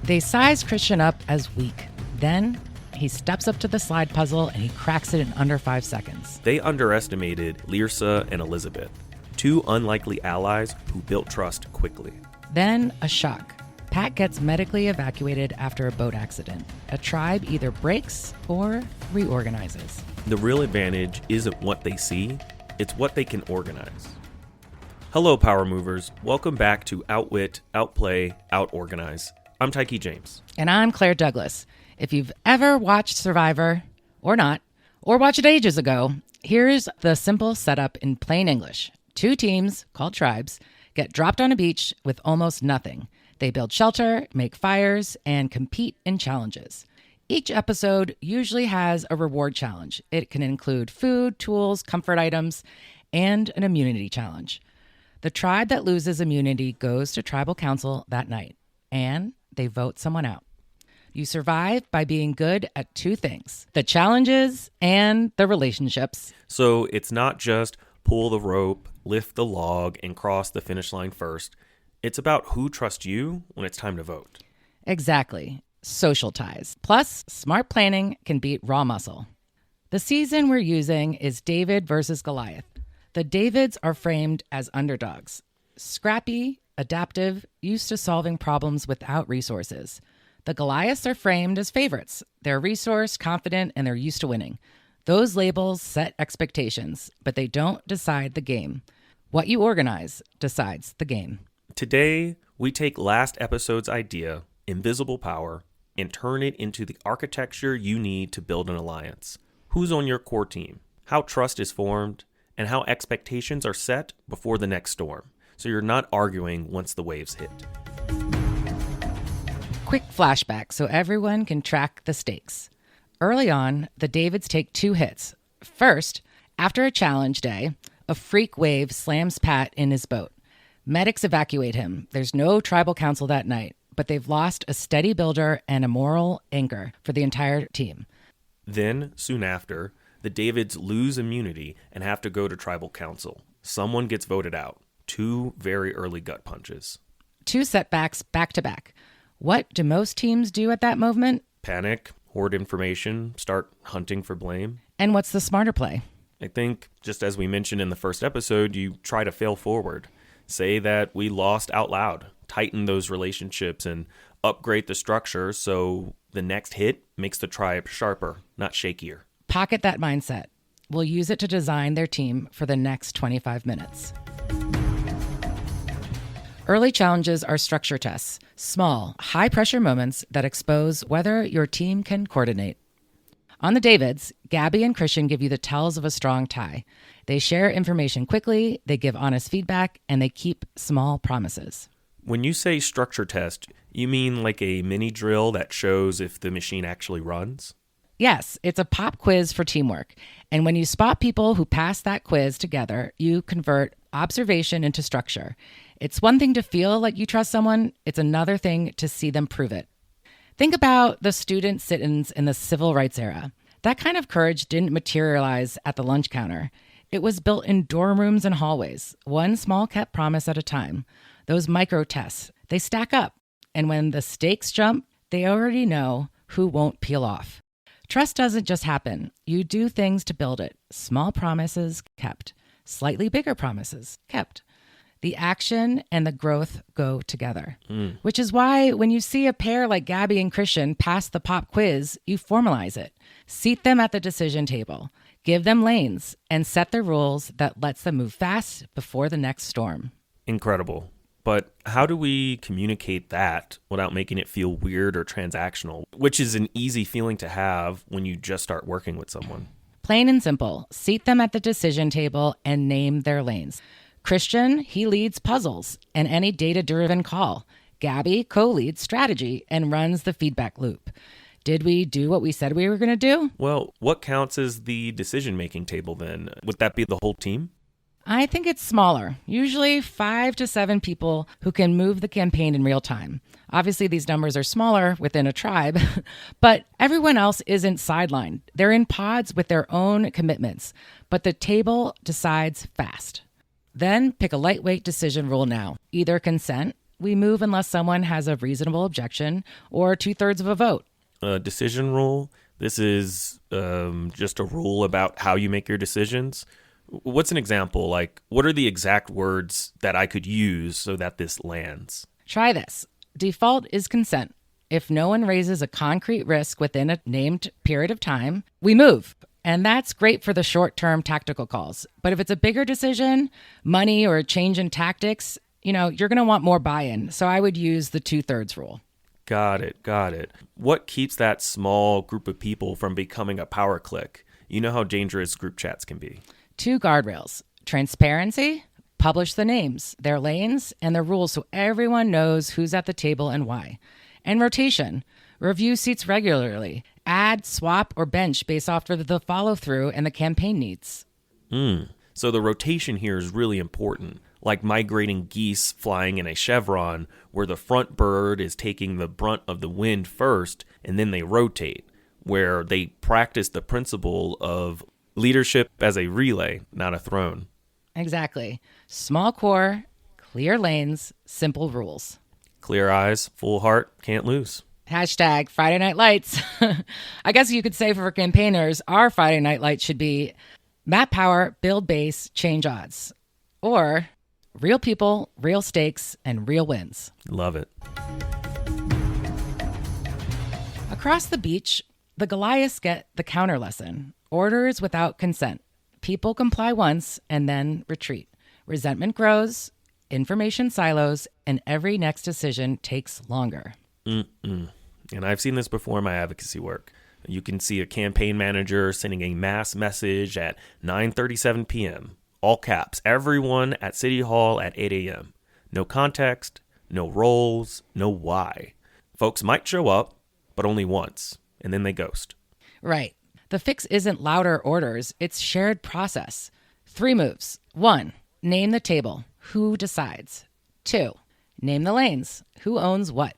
They size Christian up as weak. Then he steps up to the slide puzzle and he cracks it in under 5 seconds. They underestimated Lyrsa and Elizabeth, two unlikely allies who built trust quickly. Then a shock. Pat gets medically evacuated after a boat accident. A tribe either breaks or reorganizes. The real advantage isn't what they see, it's what they can organize. Hello, Power Movers. Welcome back to Outwit, Outplay, Outorganize. I'm Tykee James. And I'm Claire Douglas. If you've ever watched Survivor, or not, or watched it ages ago, here's the simple setup in plain English. 2 teams, called tribes, get dropped on a beach with almost nothing. They build shelter, make fires, and compete in challenges. Each episode usually has a reward challenge. It can include food, tools, comfort items, and an immunity challenge. The tribe that loses immunity goes to tribal council that night, and they vote someone out. You survive by being good at 2 things, the challenges and the relationships. So it's not just pull the rope, lift the log, and cross the finish line first. It's about who trusts you when it's time to vote. Exactly. Social ties. Plus, smart planning can beat raw muscle. The season we're using is David versus Goliath. The Davids are framed as underdogs. Scrappy, adaptive, used to solving problems without resources. The Goliaths are framed as favorites. They're resourced, confident, and they're used to winning. Those labels set expectations, but they don't decide the game. What you organize decides the game. Today, we take last episode's idea, invisible power, and turn it into the architecture you need to build an alliance. Who's on your core team, how trust is formed, and how expectations are set before the next storm, so you're not arguing once the waves hit. Quick flashback so everyone can track the stakes. Early on, the Davids take 2 hits. First, after a challenge day, a freak wave slams Pat in his boat. Medics evacuate him. There's no tribal council that night, but they've lost a steady builder and a moral anchor for the entire team. Then, soon after, the Davids lose immunity and have to go to tribal council. Someone gets voted out. 2 very early gut punches. 2 setbacks back to back. What do most teams do at that moment? Panic, hoard information, start hunting for blame. And what's the smarter play? I think, just as we mentioned in the first episode, you try to fail forward. Say that we lost out loud, tighten those relationships, and upgrade the structure so the next hit makes the tribe sharper, not shakier. Pocket that mindset. We'll use it to design their team for the next 25 minutes. Early challenges are structure tests, small, high-pressure moments that expose whether your team can coordinate. On the Davids, Gabby and Christian give you the tells of a strong tie. They share information quickly, they give honest feedback, and they keep small promises. When you say structure test, you mean like a mini drill that shows if the machine actually runs? Yes, it's a pop quiz for teamwork. And when you spot people who pass that quiz together, you convert observation into structure. It's one thing to feel like you trust someone, it's another thing to see them prove it. Think about the student sit-ins in the civil rights era. That kind of courage didn't materialize at the lunch counter. It was built in dorm rooms and hallways, one small kept promise at a time. Those micro tests, they stack up. And when the stakes jump, they already know who won't peel off. Trust doesn't just happen. You do things to build it. Small promises kept. Slightly bigger promises kept. The action and the growth go together, which is why when you see a pair like Gabby and Christian pass the pop quiz, you formalize it. Seat them at the decision table, give them lanes, and set the rules that lets them move fast before the next storm. Incredible. But how do we communicate that without making it feel weird or transactional, which is an easy feeling to have when you just start working with someone? Plain and simple, seat them at the decision table and name their lanes. Christian, he leads puzzles and any data-driven call. Gabby co-leads strategy and runs the feedback loop. Did we do what we said we were going to do? Well, what counts as the decision-making table then? Would that be the whole team? I think it's smaller, usually 5 to 7 people who can move the campaign in real time. Obviously, these numbers are smaller within a tribe, but everyone else isn't sidelined. They're in pods with their own commitments, but the table decides fast. Then pick a lightweight decision rule now. Either consent, We move unless someone has a reasonable objection or 2/3 of a vote. A decision rule. This is just a rule about how you make your decisions. What's an example? Like, what are the exact words that I could use so that this lands? Try this. Default is consent. If no one raises a concrete risk within a named period of time, we move. And that's great for the short-term tactical calls. But if it's a bigger decision, money or a change in tactics, you're going to want more buy-in. So I would use the 2/3 rule. Got it. What keeps that small group of people from becoming a power clique? You know how dangerous group chats can be. 2 guardrails: transparency, publish the names, their lanes, and the rules so everyone knows who's at the table and why. And rotation, review seats regularly, add, swap, or bench based off of the follow-through and the campaign needs. So the rotation here is really important, like migrating geese flying in a chevron where the front bird is taking the brunt of the wind first and then they rotate, where they practice the principle of leadership as a relay, not a throne. Exactly. Small core, clear lanes, simple rules. Clear eyes, full heart, can't lose. Hashtag Friday Night Lights. I guess you could say for campaigners, our Friday Night Lights should be map power, build base, change odds. Or real people, real stakes, and real wins. Love it. Across the beach, the Goliaths get the counter lesson. Orders without consent. People comply once and then retreat. Resentment grows, information silos, and every next decision takes longer. And I've seen this before in my advocacy work. You can see a campaign manager sending a mass message at 9:37 p.m. All caps, everyone at City Hall at 8 a.m. No context, no roles, no why. Folks might show up, but only once, and then they ghost. Right. The fix isn't louder orders, it's shared process. 3 moves. 1, name the table. Who decides? 2, name the lanes. Who owns what?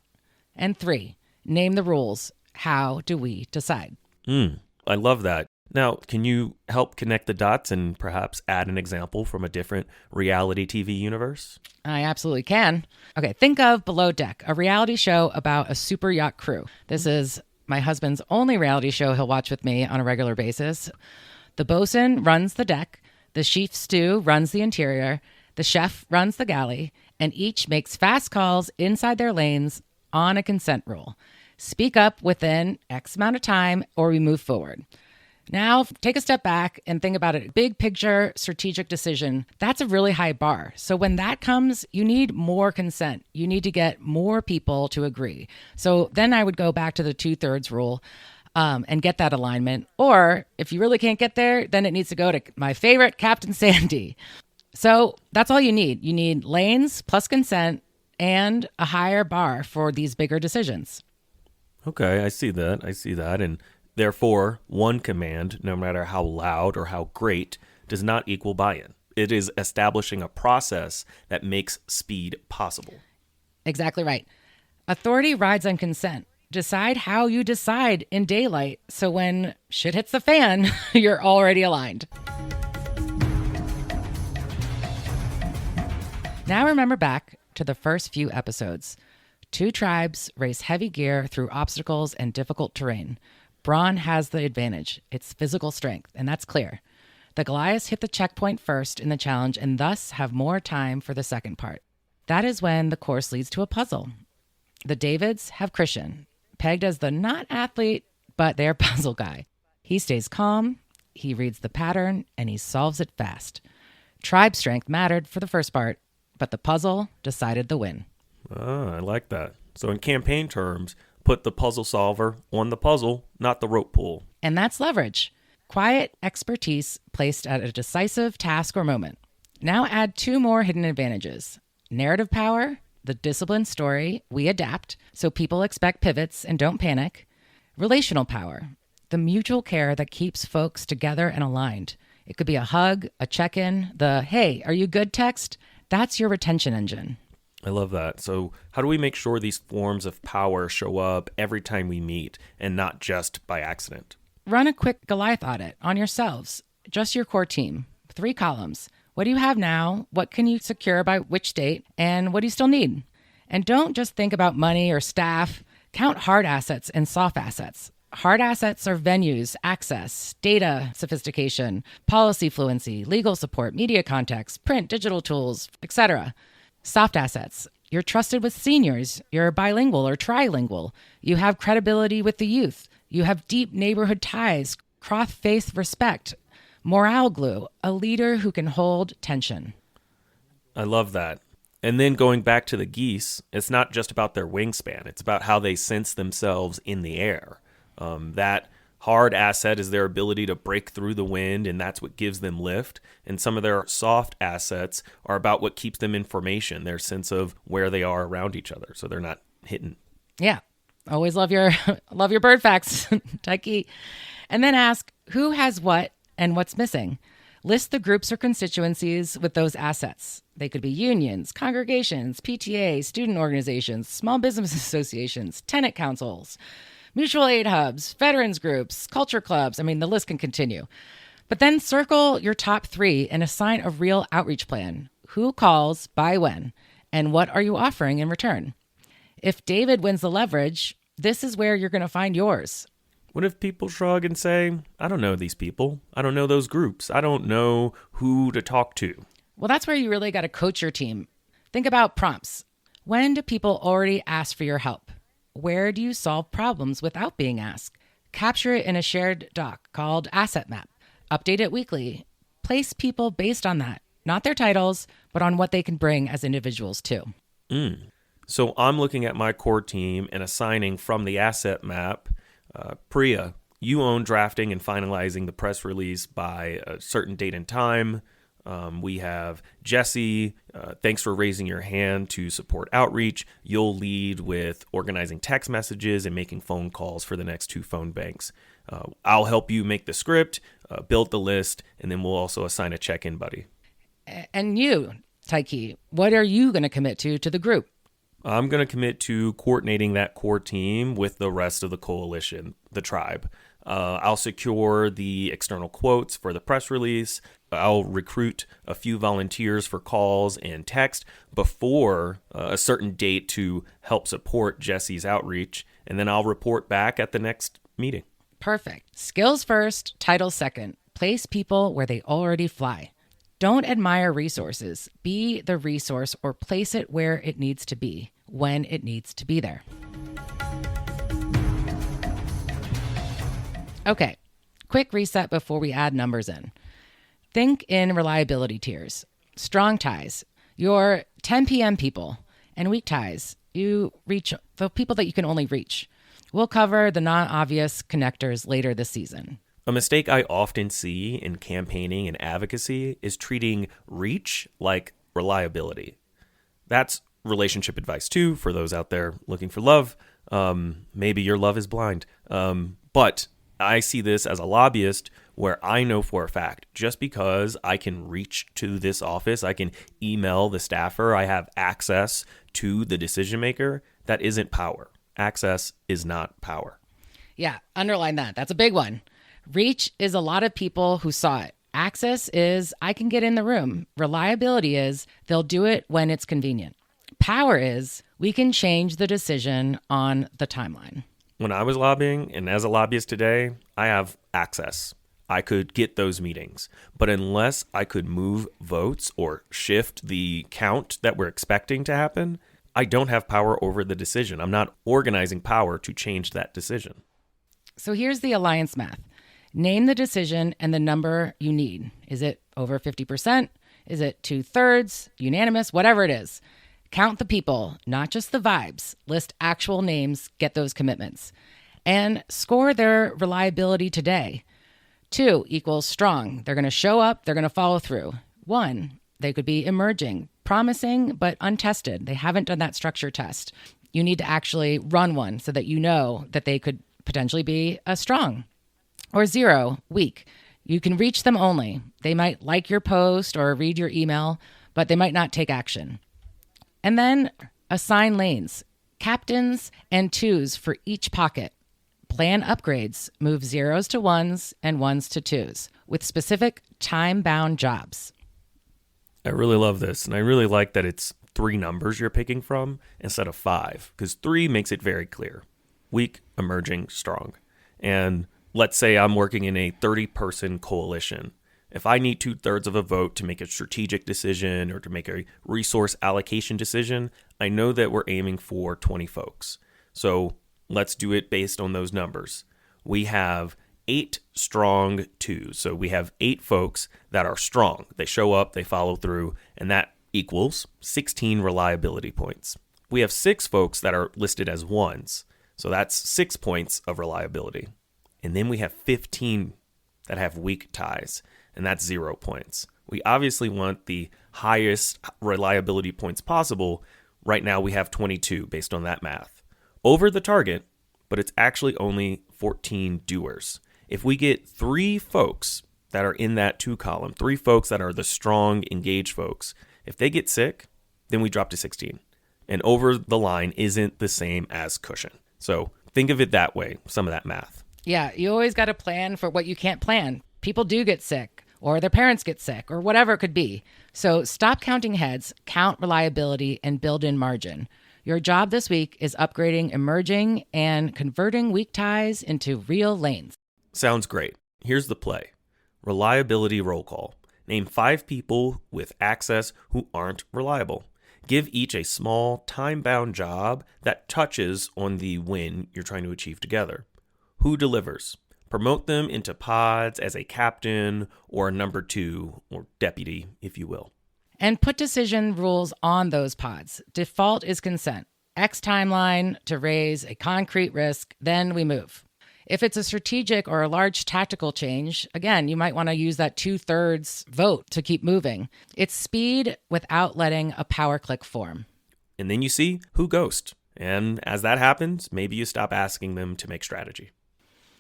And 3, name the rules. How do we decide? I love that. Now, can you help connect the dots and perhaps add an example from a different reality TV universe? I absolutely can. Okay, think of Below Deck, a reality show about a super yacht crew. This is my husband's only reality show he'll watch with me on a regular basis. The bosun runs the deck, the chief stew runs the interior, the chef runs the galley, and each makes fast calls inside their lanes on a consent rule. Speak up within X amount of time or we move forward. Now, take a step back and think about it. Big picture, strategic decision. That's a really high bar. So when that comes, you need more consent. You need to get more people to agree. So then I would go back to the 2/3 rule and get that alignment. Or if you really can't get there, then it needs to go to my favorite, Captain Sandy. So that's all you need. You need lanes plus consent and a higher bar for these bigger decisions. Okay, I see that. And therefore, one command, no matter how loud or how great, does not equal buy-in. It is establishing a process that makes speed possible. Exactly right. Authority rides on consent. Decide how you decide in daylight, so when shit hits the fan, you're already aligned. Now remember back to the first few episodes. 2 tribes race heavy gear through obstacles and difficult terrain. Brawn has the advantage. It's physical strength, and that's clear. The Goliaths hit the checkpoint first in the challenge and thus have more time for the second part. That is when the course leads to a puzzle. The Davids have Christian, pegged as the not athlete, but their puzzle guy. He stays calm, he reads the pattern, and he solves it fast. Tribe strength mattered for the first part, but the puzzle decided the win. I like that. So in campaign terms, put the puzzle solver on the puzzle, not the rope pool. And that's leverage. Quiet expertise placed at a decisive task or moment. Now add 2 more hidden advantages. Narrative power, the disciplined story, we adapt, so people expect pivots and don't panic. Relational power, the mutual care that keeps folks together and aligned. It could be a hug, a check-in, the, hey, are you good text? That's your retention engine. I love that. So how do we make sure these forms of power show up every time we meet and not just by accident? Run a quick Goliath audit on yourselves, just your core team. 3 columns. What do you have now? What can you secure by which date? And what do you still need? And don't just think about money or staff. Count hard assets and soft assets. Hard assets are venues, access, data sophistication, policy fluency, legal support, media context, print, digital tools, etc. Soft assets. You're trusted with seniors. You're bilingual or trilingual. You have credibility with the youth. You have deep neighborhood ties, cross-faith respect, morale glue, a leader who can hold tension. I love that. And then going back to the geese, it's not just about their wingspan. It's about how they sense themselves in the air. That hard asset is their ability to break through the wind, and that's what gives them lift. And some of their soft assets are about what keeps them in formation, their sense of where they are around each other, so they're not hitting. Yeah. Always love your bird facts, Tykee. And then ask who has what and what's missing. List the groups or constituencies with those assets. They could be unions, congregations, PTA, student organizations, small business associations, tenant councils, mutual aid hubs, veterans groups, culture clubs. I mean, the list can continue. But then circle your top 3 and assign a real outreach plan. Who calls, by when, and what are you offering in return? If David wins the leverage, this is where you're going to find yours. What if people shrug and say, I don't know these people. I don't know those groups. I don't know who to talk to. Well, that's where you really got to coach your team. Think about prompts. When do people already ask for your help? Where do you solve problems without being asked? Capture it in a shared doc called Asset Map. Update it weekly. Place people based on that, not their titles, but on what they can bring as individuals too. So I'm looking at my core team and assigning from the asset map. Priya, you own drafting and finalizing the press release by a certain date and time. We have Jesse. Thanks for raising your hand to support outreach. You'll lead with organizing text messages and making phone calls for the next 2 phone banks. I'll help you make the script, build the list, and then we'll also assign a check-in buddy. And you, Tykee, what are you going to commit to the group? I'm going to commit to coordinating that core team with the rest of the coalition, the tribe. I'll secure the external quotes for the press release. I'll recruit a few volunteers for calls and text before a certain date to help support Jesse's outreach, and then I'll report back at the next meeting. Perfect. Skills first, titles second. Place people where they already fly. Don't admire resources. Be the resource or place it where it needs to be, when it needs to be there. Okay, quick reset before we add numbers in. Think in reliability tiers. Strong ties, your 10 p.m. people, and weak ties, you reach the people that you can only reach. We'll cover the non-obvious connectors later this season. A mistake I often see in campaigning and advocacy is treating reach like reliability. That's relationship advice too, for those out there looking for love. Maybe your love is blind. But I see this as a lobbyist where I know for a fact, just because I can reach to this office, I can email the staffer, I have access to the decision maker, that isn't power. Access is not power. Yeah, underline that. That's a big one. Reach is a lot of people who saw it. Access is I can get in the room. Reliability is they'll do it when it's convenient. Power is we can change the decision on the timeline. When I was lobbying, and as a lobbyist today, I have access. I could get those meetings. But unless I could move votes or shift the count that we're expecting to happen, I don't have power over the decision. I'm not organizing power to change that decision. So here's the alliance math. Name the decision and the number you need. Is it over 50%? Is it 2/3? Unanimous? Whatever it is. Count the people, not just the vibes. List actual names, get those commitments. And score their reliability today. 2 equals strong. They're going to show up. They're going to follow through. 1, they could be emerging, promising, but untested. They haven't done that structure test. You need to actually run one so that you know that they could potentially be a strong. Or 0, weak. You can reach them only. They might like your post or read your email, but they might not take action. And then assign lanes, captains and 2s for each pocket. Plan upgrades, move 0s to 1s and 1s to 2s with specific time-bound jobs. I really love this, and I really like that it's three numbers you're picking from instead of five, because three makes it very clear. Weak, emerging, strong. And let's say I'm working in a 30-person coalition. If I need 2/3 of a vote to make a strategic decision or to make a resource allocation decision, I know that we're aiming for 20 folks. So let's do it based on those numbers. We have 8 strong twos. So we have 8 folks that are strong. They show up, they follow through, and that equals 16 reliability points. We have 6 folks that are listed as ones. So that's 6 points of reliability. And then we have 15 that have weak ties, and that's 0 points. We obviously want the highest reliability points possible. Right now we have 22 based on that math. Over the target, but it's actually only 14 doers. If we get 3 folks that are in that 2 column, 3 folks that are the strong, engaged folks, if they get sick, then we drop to 16. And over the line isn't the same as cushion. So think of it that way, some of that math. Yeah, you always got to plan for what you can't plan. People do get sick, or their parents get sick, or whatever it could be. So stop counting heads, count reliability, and build in margin. Your job this week is upgrading emerging and converting weak ties into real lanes. Sounds great. Here's the play. Reliability roll call. Name 5 people with access who aren't reliable. Give each a small, time-bound job that touches on the win you're trying to achieve together. Who delivers? Promote them into pods as a captain or a number 2 or deputy, if you will. And put decision rules on those pods. Default is consent. X timeline to raise a concrete risk, then we move. If it's a strategic or a large tactical change, again, you might want to use that 2/3 vote to keep moving. It's speed without letting a power click form. And then you see who ghosts. And as that happens, maybe you stop asking them to make strategy.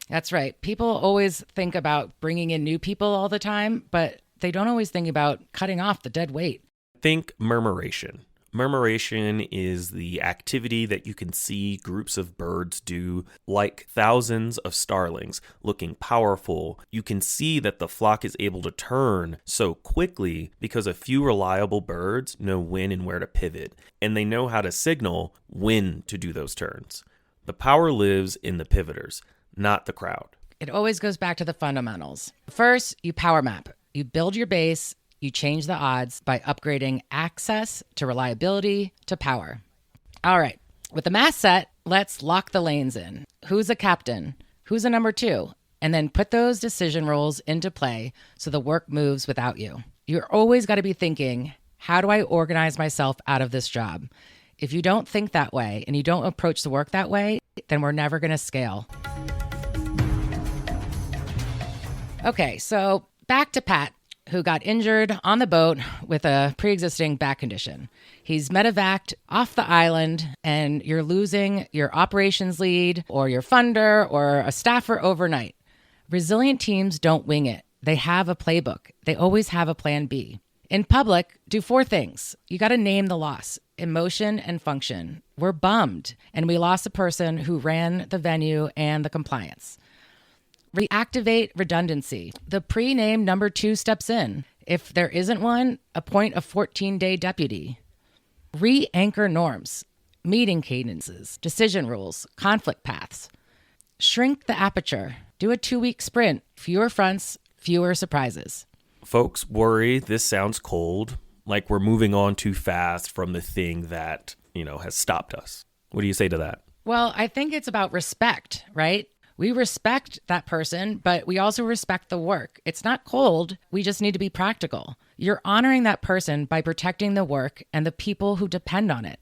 That's right. People always think about bringing in new people all the time, but they don't always think about cutting off the dead weight. Think murmuration. Murmuration is the activity that you can see groups of birds do, like thousands of starlings looking powerful. You can see that the flock is able to turn so quickly because a few reliable birds know when and where to pivot, and they know how to signal when to do those turns. The power lives in the pivoters, not the crowd. It always goes back to the fundamentals. First, you power map. You build your base. You change the odds by upgrading access to reliability to power. All right, with the math set, let's lock the lanes in. Who's a captain? Who's a number 2? And then put those decision rules into play so the work moves without you. You're always got to be thinking, how do I organize myself out of this job? If you don't think that way and you don't approach the work that way, then we're never going to scale. Okay, so back to Pat, who got injured on the boat with a pre-existing back condition. He's med-evaced off the island, and you're losing your operations lead or your funder or a staffer overnight. Resilient teams don't wing it. They have a playbook. They always have a plan B. In public, do 4 things. You got to name the loss, emotion and function. We're bummed, and we lost the person who ran the venue and the compliance. Reactivate redundancy. The pre-named number 2 steps in. If there isn't one, appoint a 14-day deputy. Re-anchor norms, meeting cadences, decision rules, conflict paths. Shrink the aperture. Do a 2-week sprint. Fewer fronts, fewer surprises. Folks worry this sounds cold, like we're moving on too fast from the thing that, has stopped us. What do you say to that? Well, I think it's about respect, right? We respect that person, but we also respect the work. It's not cold. We just need to be practical. You're honoring that person by protecting the work and the people who depend on it.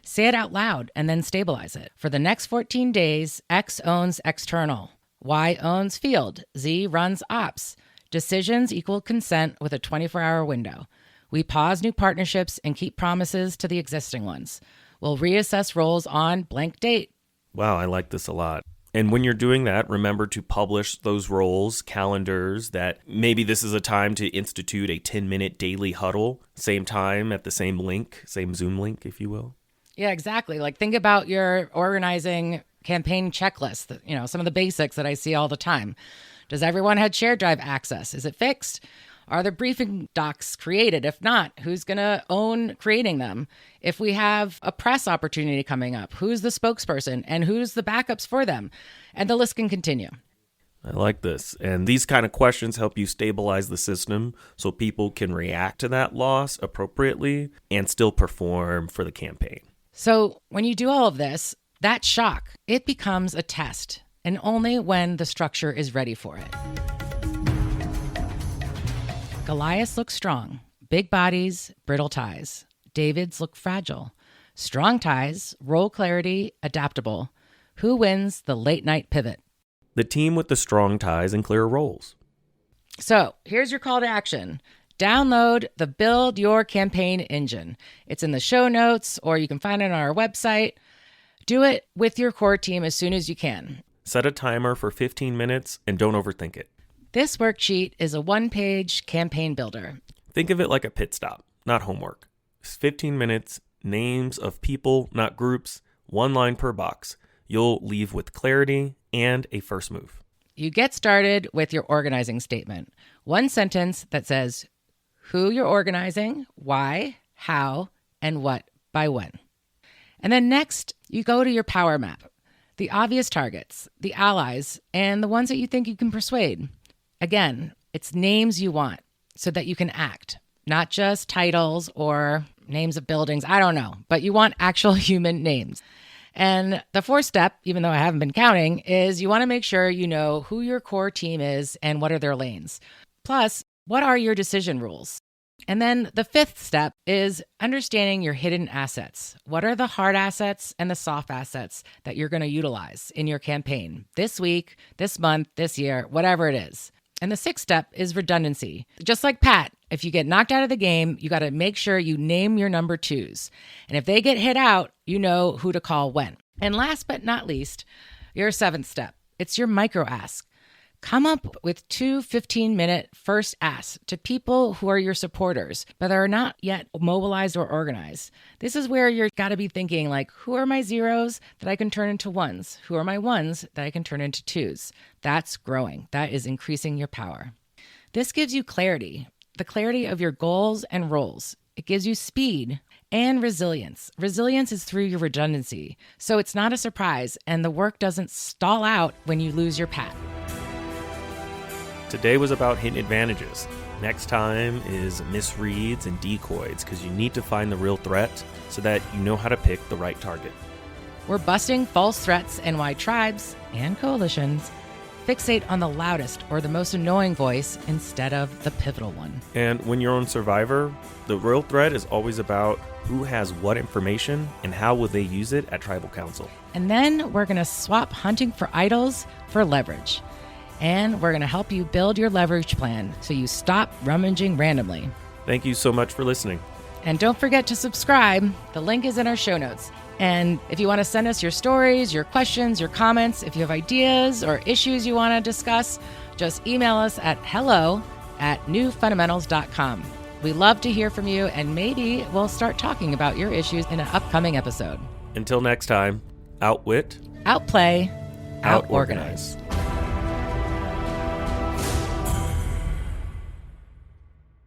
Say it out loud and then stabilize it. For the next 14 days, X owns external. Y owns field. Z runs ops. Decisions equal consent with a 24-hour window. We pause new partnerships and keep promises to the existing ones. We'll reassess roles on blank date. Wow, I like this a lot. And when you're doing that, remember to publish those roles, calendars, that maybe this is a time to institute a 10-minute daily huddle, same time at the same link, same Zoom link, if you will. Yeah, exactly. Like think about your organizing campaign checklist, some of the basics that I see all the time. Does everyone have shared drive access? Is it fixed? Are the briefing docs created? If not, who's going to own creating them? If we have a press opportunity coming up, who's the spokesperson and who's the backups for them? And the list can continue. I like this. And these kind of questions help you stabilize the system so people can react to that loss appropriately and still perform for the campaign. So when you do all of this, that shock, it becomes a test, and only when the structure is ready for it. Goliaths look strong. Big bodies, brittle ties. Davids look fragile. Strong ties, role clarity, adaptable. Who wins the late night pivot? The team with the strong ties and clear roles. So here's your call to action. Download the Build Your Campaign engine. It's in the show notes, or you can find it on our website. Do it with your core team as soon as you can. Set a timer for 15 minutes and don't overthink it. This worksheet is a one-page campaign builder. Think of it like a pit stop, not homework. It's 15 minutes, names of people, not groups, one line per box. You'll leave with clarity and a first move. You get started with your organizing statement. One sentence that says who you're organizing, why, how, and what by when. And then next, you go to your power map, the obvious targets, the allies, and the ones that you think you can persuade. Again, it's names you want so that you can act, not just titles or names of buildings. I don't know, but you want actual human names. And the fourth step, even though I haven't been counting, is you want to make sure you know who your core team is and what are their lanes. Plus, what are your decision rules? And then the fifth step is understanding your hidden assets. What are the hard assets and the soft assets that you're going to utilize in your campaign this week, this month, this year, whatever it is? And the sixth step is redundancy. Just like Pat, if you get knocked out of the game, you got to make sure you name your number twos. And if they get hit out, you know who to call when. And last but not least, your seventh step. It's your micro ask. Come up with 2 15-minute first asks to people who are your supporters, but are not yet mobilized or organized. This is where you're got to be thinking like, who are my zeros that I can turn into ones? Who are my ones that I can turn into twos? That's growing. That is increasing your power. This gives you clarity, the clarity of your goals and roles. It gives you speed and resilience. Resilience is through your redundancy, so it's not a surprise, and the work doesn't stall out when you lose your pat. Today was about hidden advantages. Next time is misreads and decoys, because you need to find the real threat so that you know how to pick the right target. We're busting false threats and why tribes and coalitions fixate on the loudest or the most annoying voice instead of the pivotal one. And when you're on Survivor, the real threat is always about who has what information and how will they use it at Tribal Council. And then we're going to swap hunting for idols for leverage. And we're going to help you build your leverage plan so you stop rummaging randomly. Thank you so much for listening. And don't forget to subscribe. The link is in our show notes. And if you want to send us your stories, your questions, your comments, if you have ideas or issues you want to discuss, just email us at hello@newfundamentals.com. We love to hear from you, and maybe we'll start talking about your issues in an upcoming episode. Until next time, outwit, Outplay, outorganize.